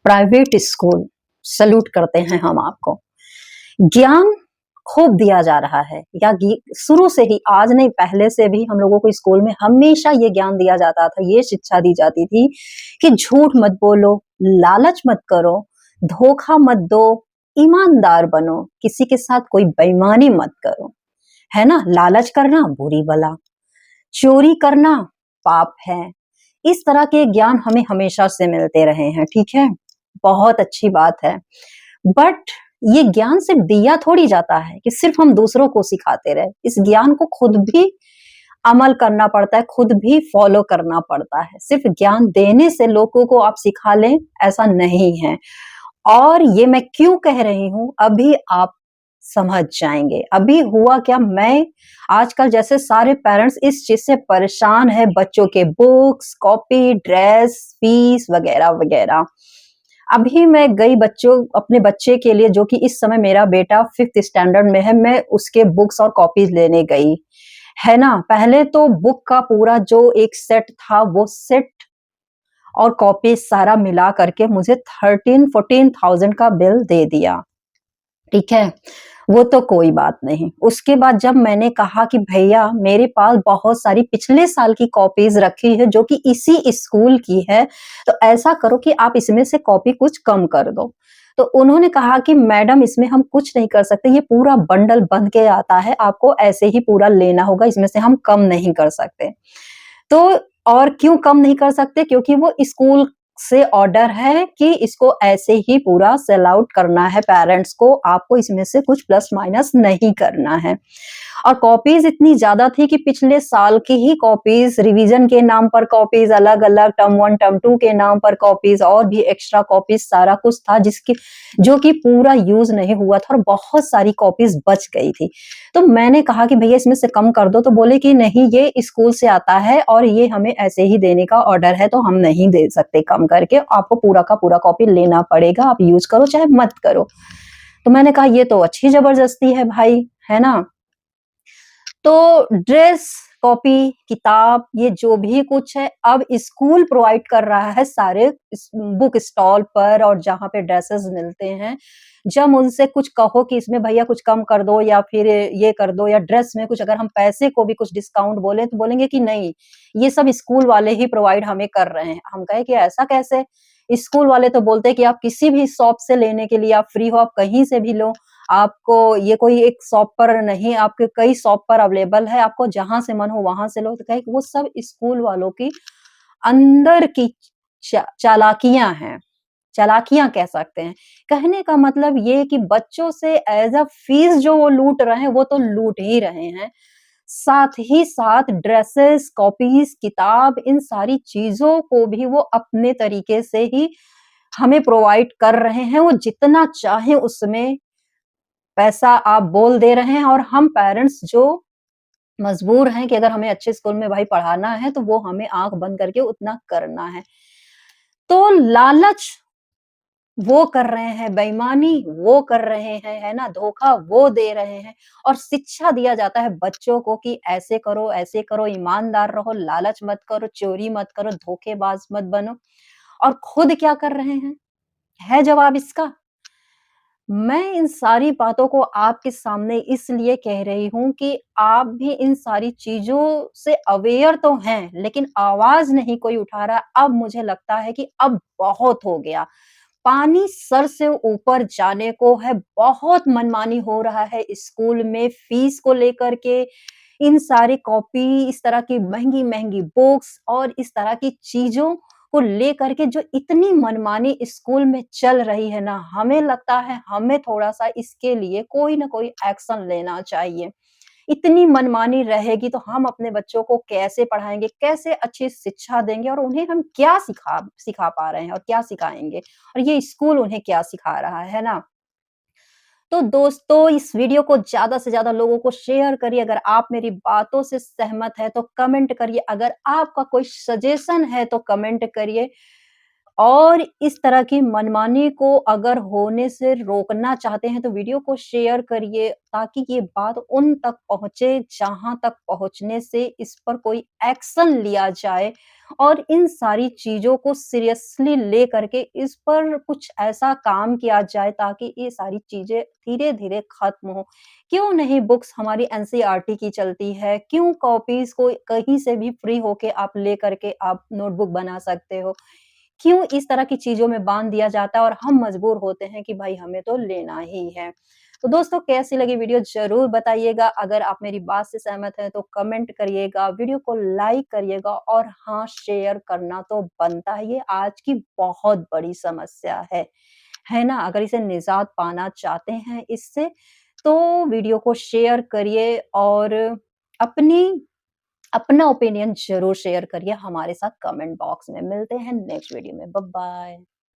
Private school salute करते हैं हम आपको। ज्ञान खूब दिया जा रहा है या शुरू से ही, आज नहीं पहले से भी हम लोगों को स्कूल में हमेशा ये ज्ञान दिया जाता था, ये शिक्षा दी जाती थी कि झूठ मत बोलो, लालच मत करो, धोखा मत दो, ईमानदार बनो, किसी के साथ कोई बेईमानी मत करो, है ना। लालच करना बुरी बला, चोरी करना पाप है। इस तरह के ज्ञान हमें हमेशा से मिलते रहे हैं, ठीक है, बहुत अच्छी बात है। बट ये ज्ञान सिर्फ दिया थोड़ी जाता है कि सिर्फ हम दूसरों को सिखाते रहे। इस ज्ञान को खुद भी अमल करना पड़ता है, खुद भी फॉलो करना पड़ता है। सिर्फ ज्ञान देने से लोगों को आप सिखा लें, ऐसा नहीं है। और ये मैं क्यों कह रही हूँ, अभी आप समझ जाएंगे। अभी हुआ क्या, मैं आजकल जैसे सारे पेरेंट्स इस चीज से परेशान है, बच्चों के बुक्स, कॉपी, ड्रेस, फीस वगैरह वगैरह। अभी मैं गई अपने बच्चे के लिए, जो कि इस समय मेरा बेटा 5th स्टैंडर्ड में है, मैं उसके बुक्स और कॉपीज लेने गई, है ना। पहले तो बुक का पूरा जो एक सेट था, वो सेट और कॉपी सारा मिला करके मुझे 13-14,000 का बिल दे दिया, ठीक है। वो तो कोई बात नहीं। उसके बाद जब मैंने कहा कि भैया मेरे पास बहुत सारी पिछले साल की कॉपीज रखी है जो कि इसी स्कूल की है, तो ऐसा करो कि आप इसमें से कॉपी कुछ कम कर दो। तो उन्होंने कहा कि मैडम इसमें हम कुछ नहीं कर सकते, ये पूरा बंडल बन के आता है, आपको ऐसे ही पूरा लेना होगा, इसमें से हम कम नहीं कर सकते। तो और क्यों कम नहीं कर सकते, क्योंकि वो स्कूल से ऑर्डर है कि इसको ऐसे ही पूरा सेल आउट करना है पेरेंट्स को, आपको इसमें से कुछ प्लस माइनस नहीं करना है। और कॉपीज इतनी ज्यादा थी कि पिछले साल की ही कॉपीज, रिवीजन के नाम पर कॉपीज अलग अलग, टर्म 1 टर्म 2 के नाम पर कॉपीज और भी एक्स्ट्रा कॉपीज, सारा कुछ था जिसकी जो कि पूरा यूज नहीं हुआ था और बहुत सारी कॉपीज बच गई थी। तो मैंने कहा कि भैया इसमें से कम कर दो, तो बोले कि नहीं ये स्कूल से आता है और ये हमें ऐसे ही देने का ऑर्डर है, तो हम नहीं दे सकते कम करके, आपको पूरा का पूरा कॉपी लेना पड़ेगा, आप यूज करो चाहे मत करो। तो मैंने कहा ये तो अच्छी जबरदस्ती है भाई, है ना। तो ड्रेस, कॉपी, किताब, ये जो भी कुछ है अब स्कूल प्रोवाइड कर रहा है सारे बुक स्टॉल पर और जहाँ पे ड्रेसेस मिलते हैं। जब उनसे कुछ कहो कि इसमें भैया कुछ कम कर दो या फिर ये कर दो, या ड्रेस में कुछ अगर हम पैसे को भी कुछ डिस्काउंट बोले तो बोलेंगे कि नहीं, ये सब स्कूल वाले ही प्रोवाइड हमें कर रहे हैं। हम कहे कि ऐसा कैसे? स्कूल वाले तो बोलते हैं कि आप किसी भी शॉप से लेने के लिए आप फ्री हो, आप कहीं से भी लो, आपको ये कोई एक शॉप पर नहीं, आपके कई शॉप पर अवेलेबल है, आपको जहाँ से मन हो वहाँ से लो। तो कहे वो सब स्कूल वालों की अंदर की चालाकियां हैं, चालाकियां कह सकते हैं। कहने का मतलब ये है कि बच्चों से एज अ फीस जो वो लूट रहे हैं, वो तो लूट ही रहे हैं, साथ ही साथ ड्रेसेस, कॉपीज, किताब, इन सारी चीजों को भी वो अपने तरीके से ही हमें प्रोवाइड कर रहे हैं। वो जितना चाहे उसमें पैसा आप बोल दे रहे हैं, और हम पेरेंट्स जो मजबूर हैं कि अगर हमें अच्छे स्कूल में भाई पढ़ाना है तो वो हमें आंख बंद करके उतना करना है। तो लालच वो कर रहे हैं, बेईमानी वो कर रहे हैं, है ना, धोखा वो दे रहे हैं, और शिक्षा दिया जाता है बच्चों को कि ऐसे करो, ईमानदार रहो, लालच मत करो, चोरी मत करो, धोखेबाज मत बनो। और खुद क्या कर रहे हैं? है जवाब इसका? मैं इन सारी बातों को आपके सामने इसलिए कह रही हूँ कि आप भी इन सारी चीज़ों से अवेयर तो हैं, लेकिन आवाज़ नहीं कोई उठा रहा। अब मुझे लगता है कि अब बहुत हो गया। पानी सर से ऊपर जाने को है, बहुत मनमानी हो रहा है स्कूल में फीस को लेकर के, इन सारी कॉपी, इस तरह की महँगी-महँगी बुक्स और इस तरह की चीज़ों को लेकर के जो इतनी मनमानी स्कूल में चल रही है ना, हमें लगता है हमें थोड़ा-सा इसके लिए कोई न कोई एक्शन लेना चाहिए। इतनी मनमानी रहेगी तो हम अपने बच्चों को कैसे पढ़ाएँगे, कैसे अच्छी शिक्षा देंगे, और उन्हें हम क्या सिखा सिखा पा रहे हैं और क्या सिखाएँगे? और ये स्कूल उन्हें क्या सिखा रहा है ना? तो दोस्तों इस वीडियो को ज़्यादा से ज़्यादा लोगों को शेयर करिए। अगर आप मेरी बातों से सहमत हैं तो कमेंट करिए। अगर आपका कोई सजेशन है तो कमेंट करिए। और इस तरह की मनमानी को अगर होने से रोकना चाहते हैं तो वीडियो को शेयर करिए ताकि ये बात उन तक पहुँचे जहाँ तक पहुँचने से इस पर कोई एक्शन लिया जाए और इन सारी चीज़ों को सीरियसली ले करके इस पर कुछ ऐसा काम किया जाए ताकि ये सारी चीज़ें धीरे-धीरे खत्म हो। क्यों नहीं बुक्स हमारी एनसीईआरटी की चलती है, क्यों कॉपीज़ को कहीं से भी फ्री होके आप ले करके आप नोटबुक बना सकते हो। क्यों इस तरह की चीज़ों में बाँध दिया जाता है और हम मजबूर होते हैं कि भाई हमें तो लेना ही है। तो दोस्तों कैसी लगी वीडियो ज़रूर बताइएगा। अगर आप मेरी बात से सहमत हैं तो कमेंट करिएगा, वीडियो को लाइक करिएगा और हाँ, शेयर करना तो बनता है। ये आज की बहुत बड़ी समस्या है ना? अगर इसे निज़ात पाना चाहते हैं इससे तो वीडियो को शेयर करिए और अपनी अपना ओपिनियन ज़रूर शेयर करिए हमारे साथ कमेंट बॉक्स में। मिलते हैं नेक्स्ट वीडियो में। Bye bye.